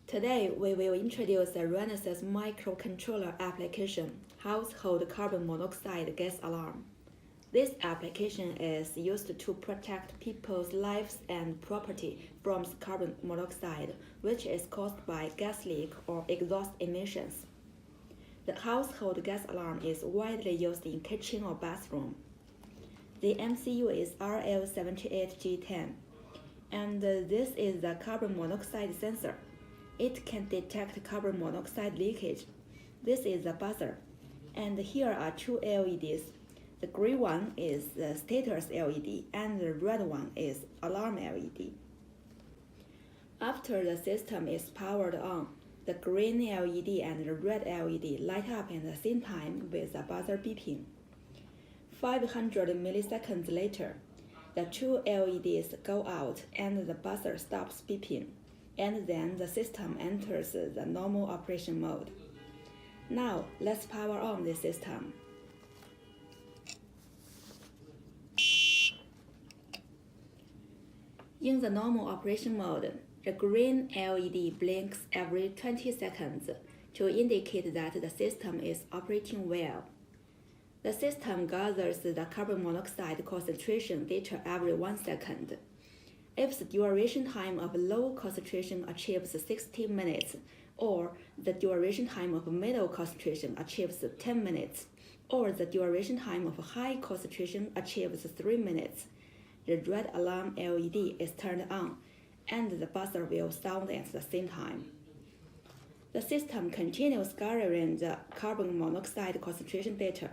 Today, we will introduce the Renesas microcontroller application, Household Carbon Monoxide Gas Alarm. This application is used to protect people's lives and property from carbon monoxide, which is caused by gas leak or exhaust emissions. The household gas alarm is widely used in kitchen or bathroom. The MCU is RL78G10, and this is the carbon monoxide sensor. It can detect carbon monoxide leakage. This is the buzzer, and here are two LEDs. The green one is the status LED, and the red one is alarm LED. After the system is powered on, the green LED and the red LED light up at the same time with the buzzer beeping. 500 milliseconds later, the two LEDs go out and the buzzer stops beeping, and then the system enters the normal operation mode. Now, let's power on the system. In the normal operation mode, the green LED blinks every 20 seconds to indicate that the system is operating well. The system gathers the carbon monoxide concentration data every 1 second. If the duration time of low concentration achieves 60 minutes, or the duration time of middle concentration achieves 10 minutes, or the duration time of high concentration achieves 3 minutes, the red alarm LED is turned on, and the buzzer will sound at the same time. The system continues gathering the carbon monoxide concentration data.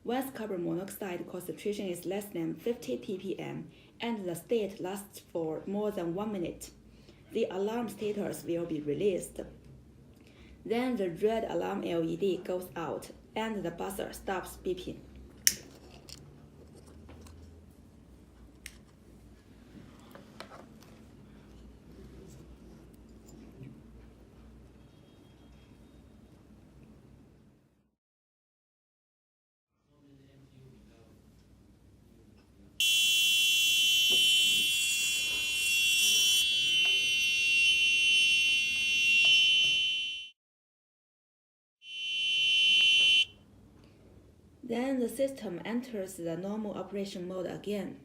Once carbon monoxide concentration is less than 50 ppm and the state lasts for more than 1 minute, the alarm status will be released. Then the red alarm LED goes out and the buzzer stops beeping. Then the system enters the normal operation mode again.